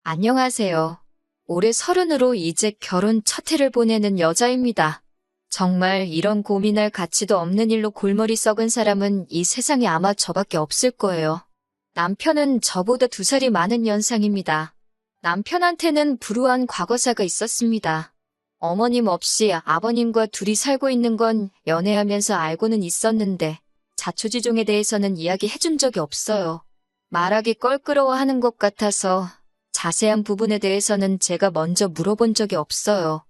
안녕하세요. 올해 30으로 이제 결혼 첫 해를 보내는 여자입니다. 정말 이런 고민할 가치도 없는 일로 골머리 썩은 사람은 이 세상에 아마 저밖에 없을 거예요. 남편은 저보다 2살이 많은 연상입니다. 남편한테는 불우한 과거사가 있었습니다. 어머님 없이 아버님과 둘이 살고 있는 건 연애하면서 알고는 있었는데 자초지종에 대해서는 이야기해준 적이 없어요. 말하기 껄끄러워하는 것 같아서 자세한 부분에 대해서는 제가 먼저 물어본 적이 없어요.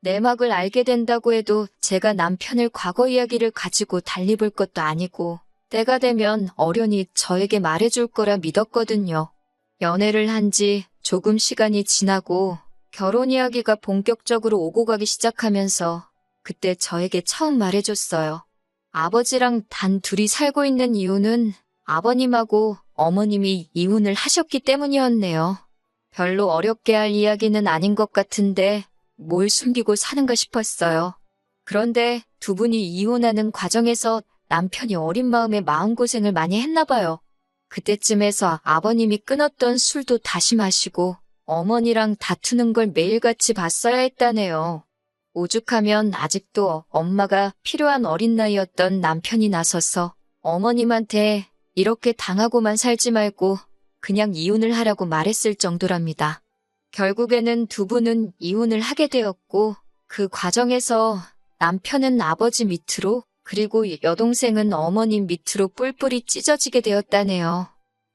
내막을 알게 된다고 해도 제가 남편의 과거 이야기를 가지고 달리 볼 것도 아니고 때가 되면 어련히 저에게 말해줄 거라 믿었거든요. 연애를 한 지 조금 시간이 지나고 결혼 이야기가 본격적으로 오고 가기 시작하면서 그때 저에게 처음 말해줬어요. 아버지랑 단 둘이 살고 있는 이유는 아버님하고 어머님이 이혼을 하셨기 때문이었네요. 별로 어렵게 할 이야기는 아닌 것 같은데 뭘 숨기고 사는가 싶었어요. 그런데 두 분이 이혼하는 과정에서 남편이 어린 마음에 마음고생을 많이 했나 봐요. 그때쯤에서 아버님이 끊었던 술도 다시 마시고 어머니랑 다투는 걸 매일같이 봤어야 했다네요. 오죽하면 아직도 엄마가 필요한 어린 나이였던 남편이 나서서 어머님한테 이렇게 당하고만 살지 말고 그냥 이혼을 하라고 말했을 정도랍니다. 결국에는 두 분은 이혼을 하게 되었고 그 과정에서 남편은 아버지 밑으로 그리고 여동생은 어머님 밑으로 뿔뿔이 찢어지게 되었다네요.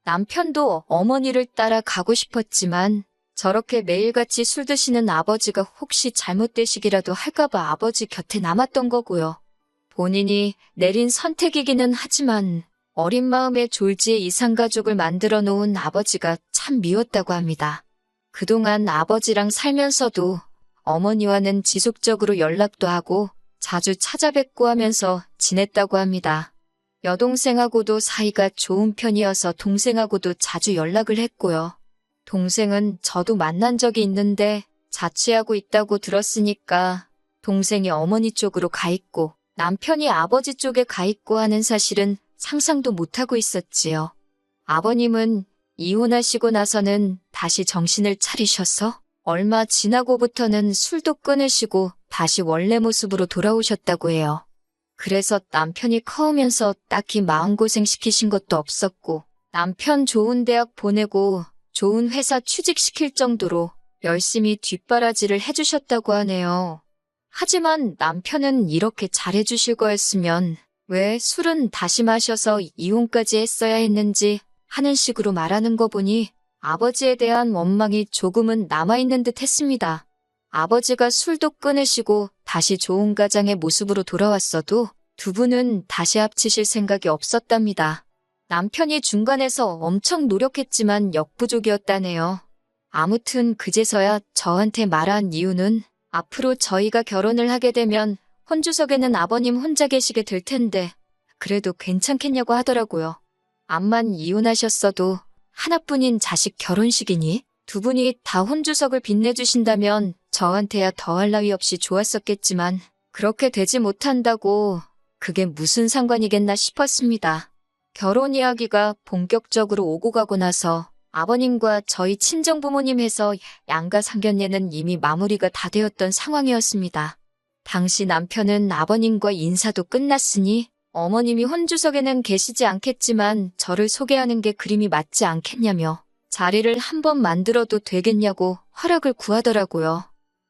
남편도 어머니를 따라 가고 싶었지만 저렇게 매일같이 술 드시는 아버지가 혹시 잘못되시기라도 할까봐 아버지 곁에 남았던 거고요. 본인이 내린 선택이기는 하지만 어린 마음에 졸지에 이산가족을 만들어 놓은 아버지가 참 미웠다고 합니다. 그동안 아버지랑 살면서도 어머니와는 지속적으로 연락도 하고 자주 찾아뵙고 하면서 지냈다고 합니다. 여동생하고도 사이가 좋은 편이어서 동생하고도 자주 연락을 했고요. 동생은 저도 만난 적이 있는데 자취하고 있다고 들었으니까 동생이 어머니 쪽으로 가 있고 남편이 아버지 쪽에 가 있고 하는 사실은 상상도 못하고 있었지요. 아버님은 이혼하시고 나서는 다시 정신을 차리셔서 얼마 지나고부터는 술도 끊으시고 다시 원래 모습으로 돌아오셨다고 해요. 그래서 남편이 커오면서 딱히 마음고생 시키신 것도 없었고 남편 좋은 대학 보내고 좋은 회사 취직시킬 정도로 열심히 뒷바라지를 해주셨다고 하네요. 하지만 남편은 이렇게 잘해주실 거였으면 왜 술은 다시 마셔서 이혼까지 했어야 했는지 하는 식으로 말하는 거 보니 아버지에 대한 원망이 조금은 남아있는 듯 했습니다. 아버지가 술도 끊으시고 다시 좋은 가장의 모습으로 돌아왔어도 두 분은 다시 합치실 생각이 없었답니다. 남편이 중간에서 엄청 노력했지만 역부족이었다네요. 아무튼 그제서야 저한테 말한 이유는 앞으로 저희가 결혼을 하게 되면 혼주석에는 아버님 혼자 계시게 될 텐데 그래도 괜찮겠냐고 하더라고요. 암만 이혼하셨어도 하나뿐인 자식 결혼식이니 두 분이 다 혼주석을 빛내주신다면 저한테야 더할 나위 없이 좋았었겠지만 그렇게 되지 못한다고 그게 무슨 상관이겠나 싶었습니다. 결혼 이야기가 본격적으로 오고 가고 나서 아버님과 저희 친정부모님 해서 양가 상견례는 이미 마무리가 다 되었던 상황이었습니다. 당시 남편은 아버님과 인사도 끝났으니 어머님이 혼주석에는 계시지 않겠지만 저를 소개하는 게 그림이 맞지 않겠냐며 자리를 한번 만들어도 되겠냐고 허락을 구하더라고요.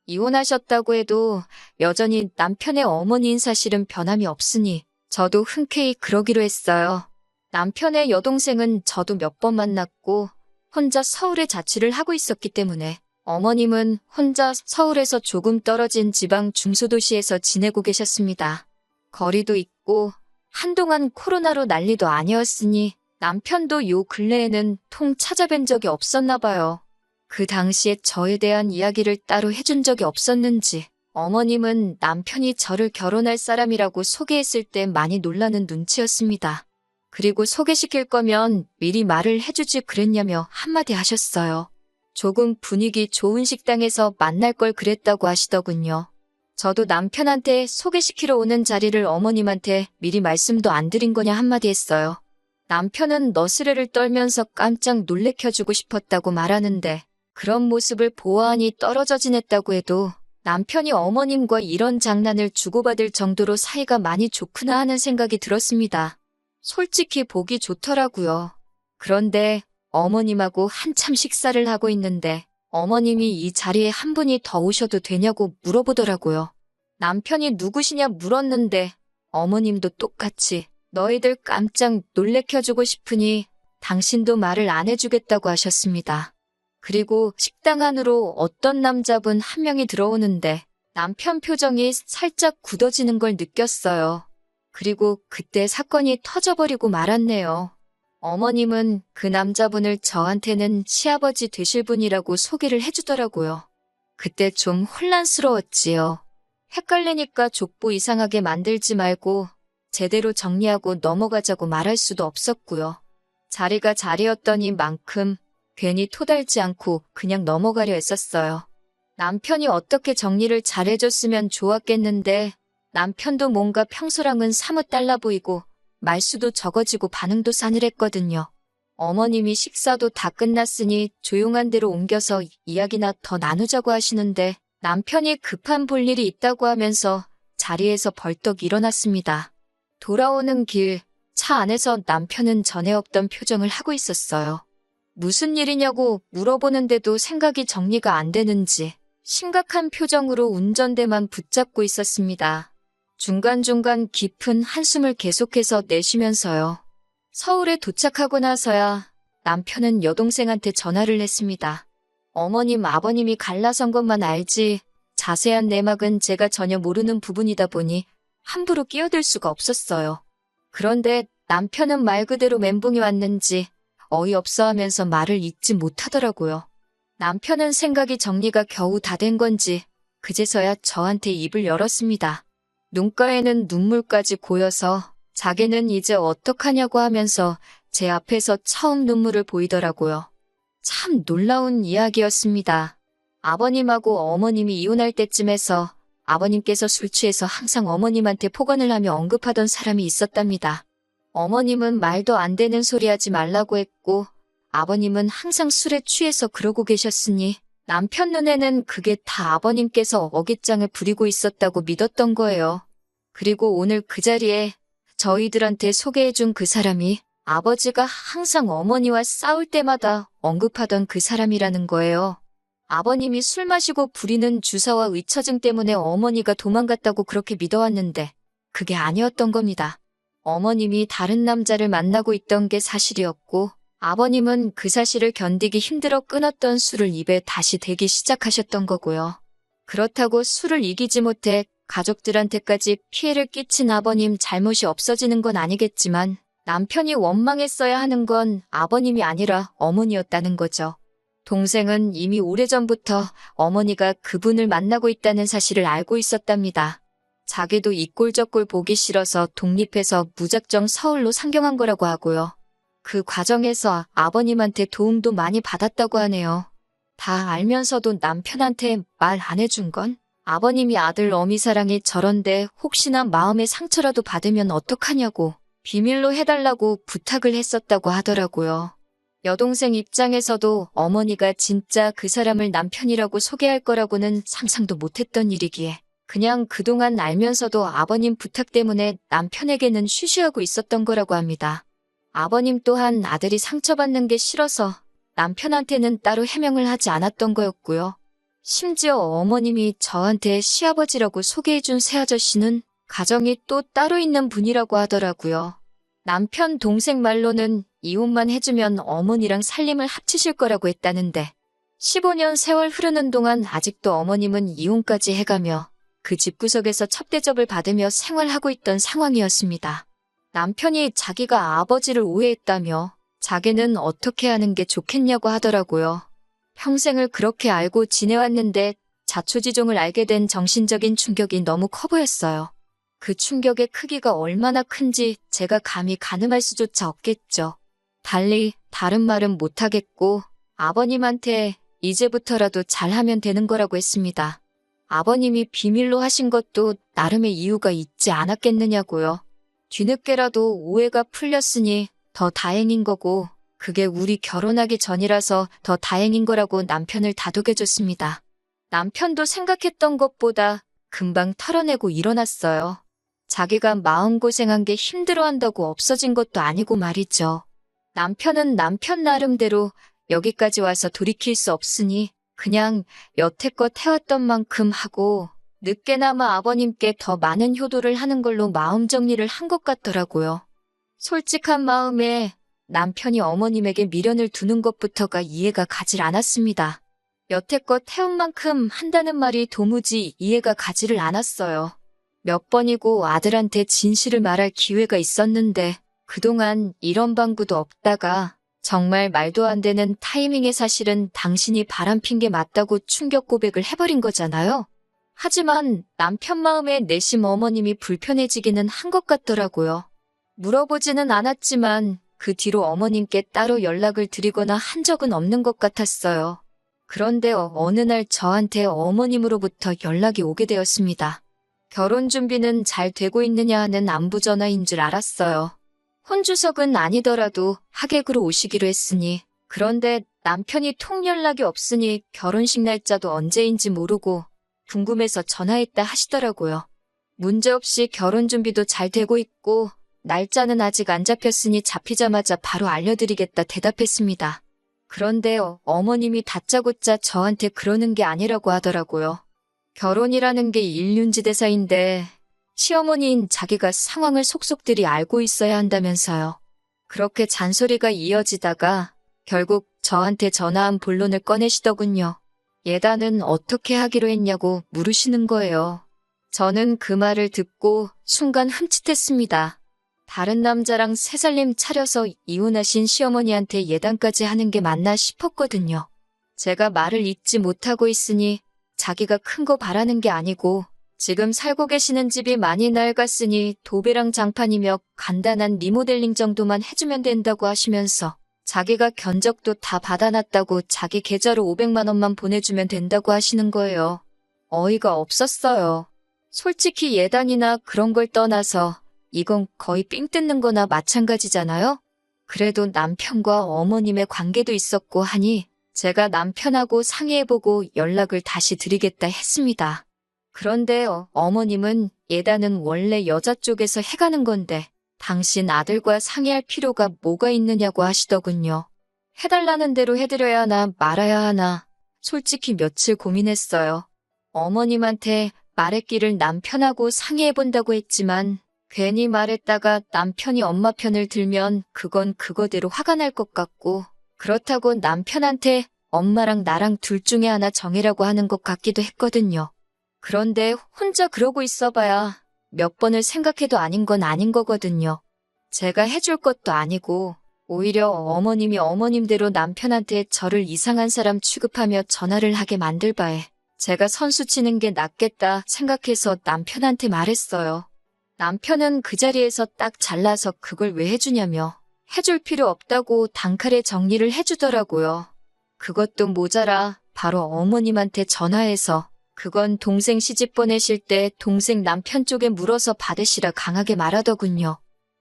이혼하셨다고 해도 여전히 남편의 어머니인 사실은 변함이 없으니 저도 흔쾌히 그러기로 했어요. 남편의 여동생은 저도 몇 번 만났고 혼자 서울에 자취를 하고 있었기 때문에 어머님은 혼자 서울에서 조금 떨어진 지방 중소도시에서 지내고 계셨습니다. 거리도 있고 한동안 코로나로 난리도 아니었으니 남편도 요 근래에는 통 찾아뵌 적이 없었나 봐요. 그 당시에 저에 대한 이야기를 따로 해준 적이 없었는지 어머님은 남편이 저를 결혼할 사람이라고 소개했을 때 많이 놀라는 눈치였습니다. 그리고 소개시킬 거면 미리 말을 해주지 그랬냐며 한마디 하셨어요. 조금 분위기 좋은 식당에서 만날 걸 그랬다고 하시더군요. 저도 남편한테 소개시키러 오는 자리를 어머님한테 미리 말씀도 안 드린 거냐 한마디 했어요. 남편은 너스레를 떨면서 깜짝 놀래켜주고 싶었다고 말하는데 그런 모습을 보아하니 떨어져 지냈다고 해도 남편이 어머님과 이런 장난을 주고받을 정도로 사이가 많이 좋구나 하는 생각이 들었습니다. 솔직히 보기 좋더라고요. 그런데 어머님하고 한참 식사를 하고 있는데 어머님이 이 자리에 한 분이 더 오셔도 되냐고 물어보더라고요. 남편이 누구시냐 물었는데 어머님도 똑같이 너희들 깜짝 놀래켜주고 싶으니 당신도 말을 안 해주겠다고 하셨습니다. 그리고 식당 안으로 어떤 남자분 한 명이 들어오는데 남편 표정이 살짝 굳어지는 걸 느꼈어요. 그리고 그때 사건이 터져버리고 말았네요. 어머님은 그 남자분을 저한테는 시아버지 되실 분이라고 소개를 해주더라고요. 그때 좀 혼란스러웠지요. 헷갈리니까 족보 이상하게 만들지 말고 제대로 정리하고 넘어가자고 말할 수도 없었고요. 자리가 자리였더니만큼 괜히 토달지 않고 그냥 넘어가려 했었어요. 남편이 어떻게 정리를 잘해줬으면 좋았겠는데 남편도 뭔가 평소랑은 사뭇 달라 보이고 말수도 적어지고 반응도 싸늘했거든요. 어머님이 식사도 다 끝났으니 조용한 데로 옮겨서 이야기나 더 나누자고 하시는데 남편이 급한 볼일이 있다고 하면서 자리에서 벌떡 일어났습니다. 돌아오는 길, 차 안에서 남편은 전에 없던 표정을 하고 있었어요. 무슨 일이냐고 물어보는데도 생각이 정리가 안 되는지 심각한 표정으로 운전대만 붙잡고 있었습니다. 중간중간 깊은 한숨을 계속해서 내쉬면서요. 서울에 도착하고 나서야 남편은 여동생한테 전화를 했습니다. 어머님, 아버님이 갈라선 것만 알지 자세한 내막은 제가 전혀 모르는 부분이다 보니 함부로 끼어들 수가 없었어요. 그런데 남편은 말 그대로 멘붕이 왔는지 어이없어 하면서 말을 잇지 못하더라고요. 남편은 생각이 정리가 겨우 다 된 건지 그제서야 저한테 입을 열었습니다. 눈가에는 눈물까지 고여서 자기는 이제 어떡하냐고 하면서 제 앞에서 처음 눈물을 보이더라고요. 참 놀라운 이야기였습니다. 아버님하고 어머님이 이혼할 때쯤에서 아버님께서 술 취해서 항상 어머님한테 폭언을 하며 언급하던 사람이 있었답니다. 어머님은 말도 안 되는 소리 하지 말라고 했고 아버님은 항상 술에 취해서 그러고 계셨으니 남편 눈에는 그게 다 아버님께서 어깃장을 부리고 있었다고 믿었던 거예요. 그리고 오늘 그 자리에 저희들한테 소개해준 그 사람이 아버지가 항상 어머니와 싸울 때마다 언급하던 그 사람이라는 거예요. 아버님이 술 마시고 부리는 주사와 의처증 때문에 어머니가 도망갔다고 그렇게 믿어왔는데 그게 아니었던 겁니다. 어머님이 다른 남자를 만나고 있던 게 사실이었고 아버님은 그 사실을 견디기 힘들어 끊었던 술을 입에 다시 대기 시작하셨던 거고요. 그렇다고 술을 이기지 못해 가족들한테까지 피해를 끼친 아버님 잘못이 없어지는 건 아니겠지만 남편이 원망했어야 하는 건 아버님이 아니라 어머니였다는 거죠. 동생은 이미 오래전부터 어머니가 그분을 만나고 있다는 사실을 알고 있었답니다. 자기도 이 꼴 저 꼴 보기 싫어서 독립해서 무작정 서울로 상경한 거라고 하고요. 그 과정에서 아버님한테 도움도 많이 받았다고 하네요. 다 알면서도 남편한테 말 안 해준 건? 아버님이 아들 어미 사랑이 저런데 혹시나 마음의 상처라도 받으면 어떡하냐고 비밀로 해달라고 부탁을 했었다고 하더라고요. 여동생 입장에서도 어머니가 진짜 그 사람을 남편이라고 소개할 거라고는 상상도 못했던 일이기에 그냥 그동안 알면서도 아버님 부탁 때문에 남편에게는 쉬쉬하고 있었던 거라고 합니다. 아버님 또한 아들이 상처받는 게 싫어서 남편한테는 따로 해명을 하지 않았던 거였고요. 심지어 어머님이 저한테 시아버지라고 소개해준 새아저씨는 가정이 또 따로 있는 분이라고 하더라고요. 남편 동생 말로는 이혼만 해주면 어머니랑 살림을 합치실 거라고 했다는데 15년 세월 흐르는 동안 아직도 어머님은 이혼까지 해가며 그 집구석에서 첩대접을 받으며 생활하고 있던 상황이었습니다. 남편이 자기가 아버지를 오해했다며 자기는 어떻게 하는 게 좋겠냐고 하더라고요. 평생을 그렇게 알고 지내왔는데 자초지종을 알게 된 정신적인 충격이 너무 커 보였어요. 그 충격의 크기가 얼마나 큰지 제가 감히 가늠할 수조차 없겠죠. 달리 다른 말은 못하겠고 아버님한테 이제부터라도 잘하면 되는 거라고 했습니다. 아버님이 비밀로 하신 것도 나름의 이유가 있지 않았겠느냐고요. 뒤늦게라도 오해가 풀렸으니 더 다행인 거고 그게 우리 결혼하기 전이라서 더 다행인 거라고 남편을 다독여줬습니다. 남편도 생각했던 것보다 금방 털어내고 일어났어요. 자기가 마음고생한 게 힘들어한다고 없어진 것도 아니고 말이죠. 남편은 남편 나름대로 여기까지 와서 돌이킬 수 없으니 그냥 여태껏 해왔던 만큼 하고 늦게나마 아버님께 더 많은 효도를 하는 걸로 마음 정리를 한 것 같더라고요. 솔직한 마음에 남편이 어머님에게 미련을 두는 것부터가 이해가 가질 않았습니다. 여태껏 해온 만큼 한다는 말이 도무지 이해가 가지를 않았어요. 몇 번이고 아들한테 진실을 말할 기회가 있었는데 그동안 이런 방구도 없다가 정말 말도 안 되는 타이밍에 사실은 당신이 바람핀 게 맞다고 충격 고백을 해버린 거잖아요. 하지만 남편 마음에 내심 어머님이 불편해지기는 한 것 같더라고요. 물어보지는 않았지만 그 뒤로 어머님께 따로 연락을 드리거나 한 적은 없는 것 같았어요. 그런데 어느 날 저한테 어머님으로부터 연락이 오게 되었습니다. 결혼 준비는 잘 되고 있느냐 하는 안부 전화인 줄 알았어요. 혼주석은 아니더라도 하객으로 오시기로 했으니, 그런데 남편이 통 연락이 없으니 결혼식 날짜도 언제인지 모르고 궁금해서 전화했다 하시더라고요. 문제없이 결혼 준비도 잘 되고 있고 날짜는 아직 안 잡혔으니 잡히자마자 바로 알려드리겠다 대답했습니다. 그런데 어머님이 다짜고짜 저한테 그러는 게 아니라고 하더라고요. 결혼이라는 게 일륜지대사인데 시어머니인 자기가 상황을 속속들이 알고 있어야 한다면서요. 그렇게 잔소리가 이어지다가 결국 저한테 전화한 본론을 꺼내시더군요. 예단은 어떻게 하기로 했냐고 물으시는 거예요. 저는 그 말을 듣고 순간 흠칫했습니다. 다른 남자랑 새살림 차려서 이혼하신 시어머니한테 예단까지 하는 게 맞나 싶었거든요. 제가 말을 잇지 못하고 있으니 자기가 큰 거 바라는 게 아니고 지금 살고 계시는 집이 많이 낡았으니 도배랑 장판이며 간단한 리모델링 정도만 해주면 된다고 하시면서 자기가 견적도 다 받아놨다고 자기 계좌로 500만 원만 보내주면 된다고 하시는 거예요. 어이가 없었어요. 솔직히 예단이나 그런 걸 떠나서 이건 거의 삥 뜯는 거나 마찬가지잖아요? 그래도 남편과 어머님의 관계도 있었고 하니 제가 남편하고 상의해보고 연락을 다시 드리겠다 했습니다. 그런데 어머님은 예단은 원래 여자 쪽에서 해가는 건데 당신 아들과 상의할 필요가 뭐가 있느냐고 하시더군요. 해달라는 대로 해드려야 하나 말아야 하나 솔직히 며칠 고민했어요. 어머님한테 말했기를 남편하고 상의해본다고 했지만 괜히 말했다가 남편이 엄마 편을 들면 그건 그거대로 화가 날 것 같고 그렇다고 남편한테 엄마랑 나랑 둘 중에 하나 정해라고 하는 것 같기도 했거든요. 그런데 혼자 그러고 있어봐야 몇 번을 생각해도 아닌 건 아닌 거거든요. 제가 해줄 것도 아니고 오히려 어머님이 어머님대로 남편한테 저를 이상한 사람 취급하며 전화를 하게 만들 바에 제가 선수 치는 게 낫겠다 생각해서 남편한테 말했어요. 남편은 그 자리에서 딱 잘라서 그걸 왜 해주냐며 해줄 필요 없다고 단칼에 정리를 해주더라고요. 그것도 모자라 바로 어머님한테 전화해서 그건 동생 시집 보내실 때 동생 남편 쪽에 물어서 받으시라 강하게 말하더군요.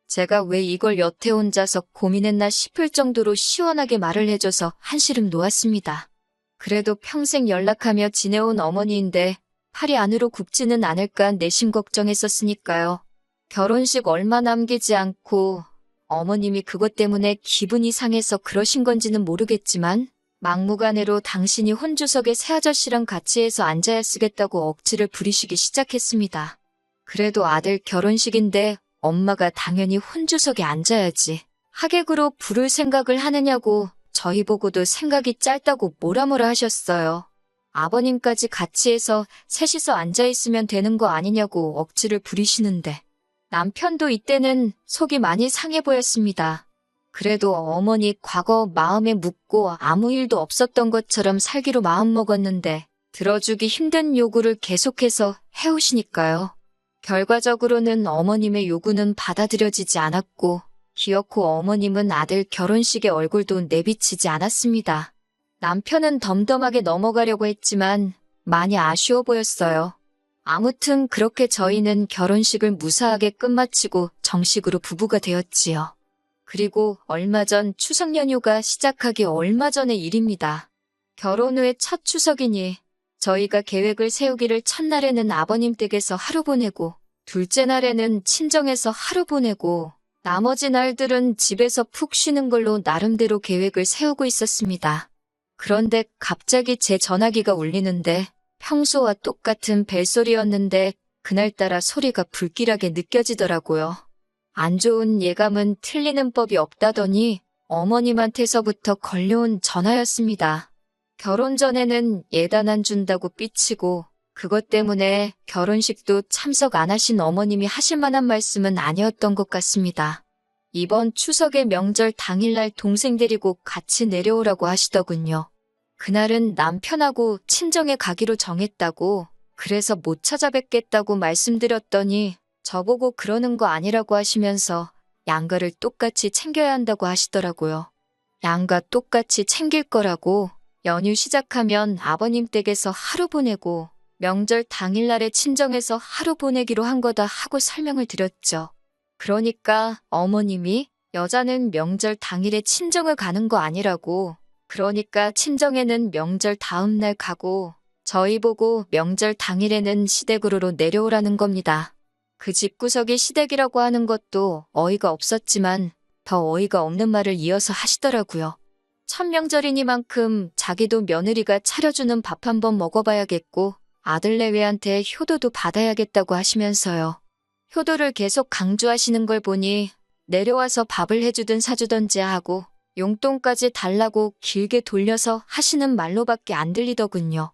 제가 왜 이걸 여태 혼자서 고민했나 싶을 정도로 시원하게 말을 해줘서 한시름 놓았습니다. 그래도 평생 연락하며 지내온 어머니인데 팔이 안으로 굽지는 않을까 내심 걱정했었으니까요. 결혼식 얼마 남기지 않고 어머님이 그것 때문에 기분이 상해서 그러신 건지는 모르겠지만 막무가내로 당신이 혼주석에 새아저씨랑 같이 해서 앉아야 쓰겠다고 억지를 부리시기 시작했습니다. 그래도 아들 결혼식인데 엄마가 당연히 혼주석에 앉아야지. 하객으로 부를 생각을 하느냐고 저희 보고도 생각이 짧다고 뭐라 하셨어요. 아버님까지 같이 해서 셋이서 앉아있으면 되는 거 아니냐고 억지를 부리시는데 남편도 이때는 속이 많이 상해 보였습니다. 그래도 어머니 과거 마음에 묻고 아무 일도 없었던 것처럼 살기로 마음먹었는데 들어주기 힘든 요구를 계속해서 해오시니까요. 결과적으로는 어머님의 요구는 받아들여지지 않았고 기어코 어머님은 아들 결혼식에 얼굴도 내비치지 않았습니다. 남편은 덤덤하게 넘어가려고 했지만 많이 아쉬워 보였어요. 아무튼 그렇게 저희는 결혼식을 무사하게 끝마치고 정식으로 부부가 되었지요. 그리고 얼마 전 추석 연휴가 시작하기 얼마 전의 일입니다. 결혼 후에 첫 추석이니 저희가 계획을 세우기를 첫날에는 아버님 댁에서 하루 보내고 둘째 날에는 친정에서 하루 보내고 나머지 날들은 집에서 푹 쉬는 걸로 나름대로 계획을 세우고 있었습니다. 그런데 갑자기 제 전화기가 울리는데 평소와 똑같은 벨소리였는데 그날따라 소리가 불길하게 느껴지더라고요. 안 좋은 예감은 틀리는 법이 없다더니 어머님한테서부터 걸려온 전화였습니다. 결혼 전에는 예단 안 준다고 삐치고 그것 때문에 결혼식도 참석 안 하신 어머님이 하실 만한 말씀은 아니었던 것 같습니다. 이번 추석의 명절 당일날 동생 데리고 같이 내려오라고 하시더군요. 그날은 남편하고 친정에 가기로 정했다고 그래서 못 찾아뵙겠다고 말씀드렸더니 저보고 그러는 거 아니라고 하시면서 양가를 똑같이 챙겨야 한다고 하시더라고요. 양가 똑같이 챙길 거라고 연휴 시작하면 아버님 댁에서 하루 보내고 명절 당일날에 친정에서 하루 보내기로 한 거다 하고 설명을 드렸죠. 그러니까 어머님이 여자는 명절 당일에 친정을 가는 거 아니라고 그러니까 친정에는 명절 다음 날 가고 저희 보고 명절 당일에는 시댁으로 내려오라는 겁니다. 그 집구석이 시댁이라고 하는 것도 어이가 없었지만 더 어이가 없는 말을 이어서 하시더라고요. 첫 명절이니만큼 자기도 며느리가 차려주는 밥 한번 먹어봐야겠고 아들 내외한테 효도도 받아야겠다고 하시면서요. 효도를 계속 강조하시는 걸 보니 내려와서 밥을 해주든 사주던지 하고 용돈까지 달라고 길게 돌려서 하시는 말로밖에 안 들리더군요.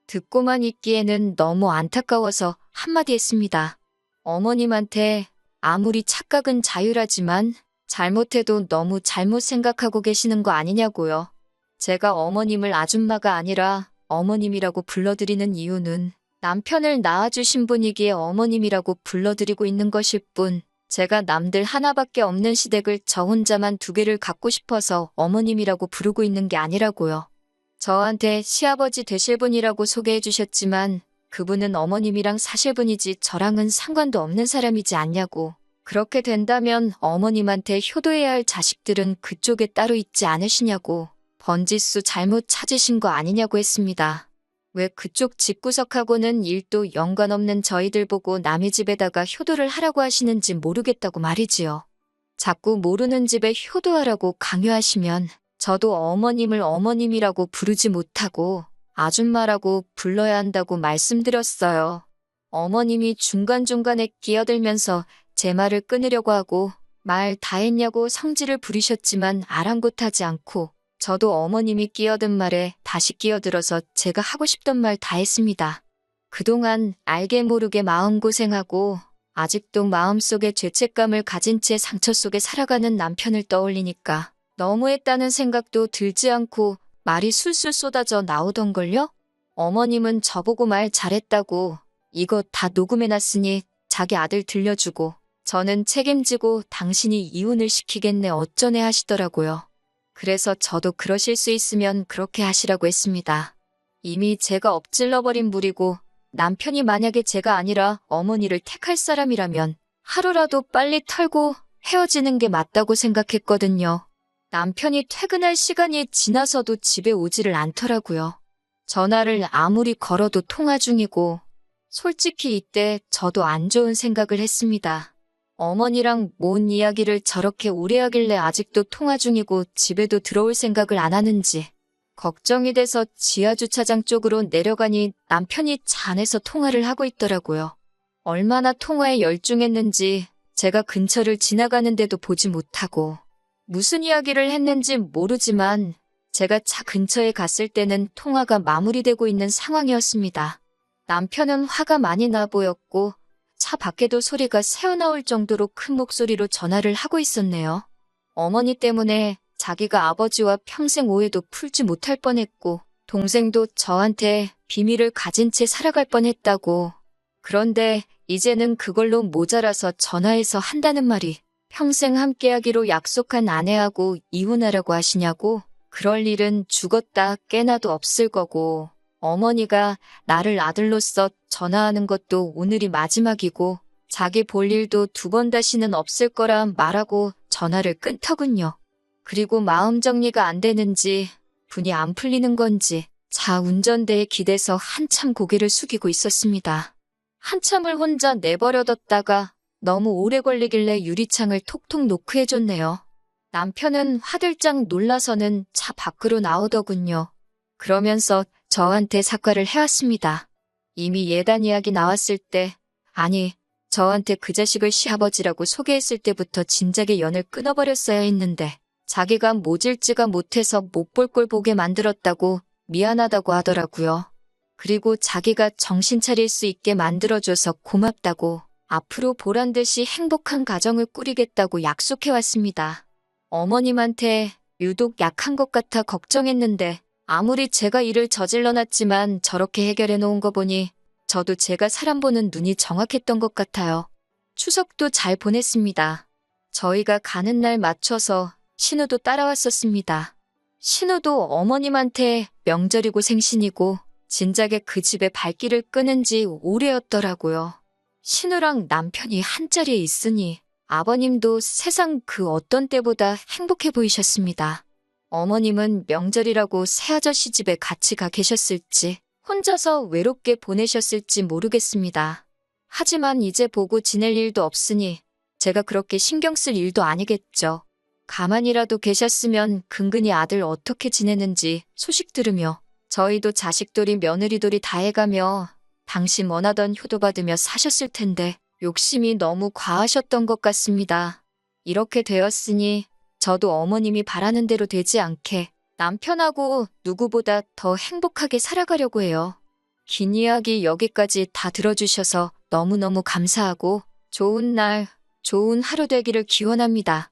듣고만 있기에는 너무 안타까워서 한마디 했습니다. 어머님한테 아무리 착각은 자유라지만 잘못해도 너무 잘못 생각하고 계시는 거 아니냐고요. 제가 어머님을 아줌마가 아니라 어머님이라고 불러드리는 이유는 남편을 낳아주신 분이기에 어머님이라고 불러드리고 있는 것일 뿐 제가 남들 하나밖에 없는 시댁을 저 혼자만 두 개를 갖고 싶어서 어머님이라고 부르고 있는 게 아니라고요. 저한테 시아버지 되실 분이라고 소개해 주셨지만 그분은 어머님이랑 사실 분이지 저랑은 상관도 없는 사람이지 않냐고. 그렇게 된다면 어머님한테 효도해야 할 자식들은 그쪽에 따로 있지 않으시냐고. 번지수 잘못 찾으신 거 아니냐고 했습니다. 왜 그쪽 집구석하고는 일도 연관없는 저희들 보고 남의 집에다가 효도를 하라고 하시는지 모르겠다고 말이지요. 자꾸 모르는 집에 효도하라고 강요하시면 저도 어머님을 어머님이라고 부르지 못하고 아줌마라고 불러야 한다고 말씀드렸어요. 어머님이 중간중간에 끼어들면서 제 말을 끊으려고 하고 말 다 했냐고 성질을 부리셨지만 아랑곳하지 않고 저도 어머님이 끼어든 말에 다시 끼어들어서 제가 하고 싶던 말 다 했습니다. 그동안 알게 모르게 마음고생하고 아직도 마음속에 죄책감을 가진 채 상처 속에 살아가는 남편을 떠올리니까 너무했다는 생각도 들지 않고 말이 술술 쏟아져 나오던걸요? 어머님은 저보고 말 잘했다고 이거 다 녹음해놨으니 자기 아들 들려주고 저는 책임지고 당신이 이혼을 시키겠네 어쩌네 하시더라고요. 그래서 저도 그러실 수 있으면 그렇게 하시라고 했습니다. 이미 제가 엎질러버린 물이고 남편이 만약에 제가 아니라 어머니를 택할 사람이라면 하루라도 빨리 털고 헤어지는 게 맞다고 생각했거든요. 남편이 퇴근할 시간이 지나서도 집에 오지를 않더라고요. 전화를 아무리 걸어도 통화 중이고 솔직히 이때 저도 안 좋은 생각을 했습니다. 어머니랑 뭔 이야기를 저렇게 오래 하길래 아직도 통화 중이고 집에도 들어올 생각을 안 하는지 걱정이 돼서 지하주차장 쪽으로 내려가니 남편이 차 안에서 통화를 하고 있더라고요. 얼마나 통화에 열중했는지 제가 근처를 지나가는데도 보지 못하고 무슨 이야기를 했는지 모르지만 제가 차 근처에 갔을 때는 통화가 마무리되고 있는 상황이었습니다. 남편은 화가 많이 나 보였고 차 밖에도 소리가 새어나올 정도로 큰 목소리로 전화를 하고 있었네요. 어머니 때문에 자기가 아버지와 평생 오해도 풀지 못할 뻔했고 동생도 저한테 비밀을 가진 채 살아갈 뻔했다고. 그런데 이제는 그걸로 모자라서 전화해서 한다는 말이 평생 함께하기로 약속한 아내하고 이혼하라고 하시냐고. 그럴 일은 죽었다 깨나도 없을 거고 어머니가 나를 아들로서 전화하는 것도 오늘이 마지막이고 자기 볼 일도 2번 다시는 없을 거라 말하고 전화를 끊더군요. 그리고 마음 정리가 안 되는지 분이 안 풀리는 건지 차 운전대에 기대서 한참 고개를 숙이고 있었습니다. 한참을 혼자 내버려뒀다가 너무 오래 걸리길래 유리창을 톡톡 노크해줬네요. 남편은 화들짝 놀라서는 차 밖으로 나오더군요. 그러면서 저한테 사과를 해왔습니다. 이미 예단 이야기 나왔을 때, 아니, 저한테 그 자식을 시아버지라고 소개했을 때부터 진작에 연을 끊어버렸어야 했는데 자기가 모질지가 못해서 못 볼 꼴 보게 만들었다고 미안하다고 하더라고요. 그리고 자기가 정신 차릴 수 있게 만들어줘서 고맙다고 앞으로 보란듯이 행복한 가정을 꾸리겠다고 약속해왔습니다. 어머님한테 유독 약한 것 같아 걱정했는데 아무리 제가 일을 저질러 놨지만 저렇게 해결해 놓은 거 보니 저도 제가 사람 보는 눈이 정확했던 것 같아요. 추석도 잘 보냈습니다. 저희가 가는 날 맞춰서 신우도 따라왔었습니다. 신우도 어머님한테 명절이고 생신이고 진작에 그 집에 발길을 끄는 지 오래였더라고요. 신우랑 남편이 한자리에 있으니 아버님도 세상 그 어떤 때보다 행복해 보이셨습니다. 어머님은 명절이라고 새아저씨 집에 같이 가 계셨을지 혼자서 외롭게 보내셨을지 모르겠습니다. 하지만 이제 보고 지낼 일도 없으니 제가 그렇게 신경 쓸 일도 아니겠죠. 가만히라도 계셨으면 근근히 아들 어떻게 지내는지 소식 들으며 저희도 자식돌이 며느리돌이 다 해가며 당신 원하던 효도 받으며 사셨을 텐데 욕심이 너무 과하셨던 것 같습니다. 이렇게 되었으니 저도 어머님이 바라는 대로 되지 않게 남편하고 누구보다 더 행복하게 살아가려고 해요. 긴 이야기 여기까지 다 들어주셔서 너무너무 감사하고 좋은 날, 좋은 하루 되기를 기원합니다.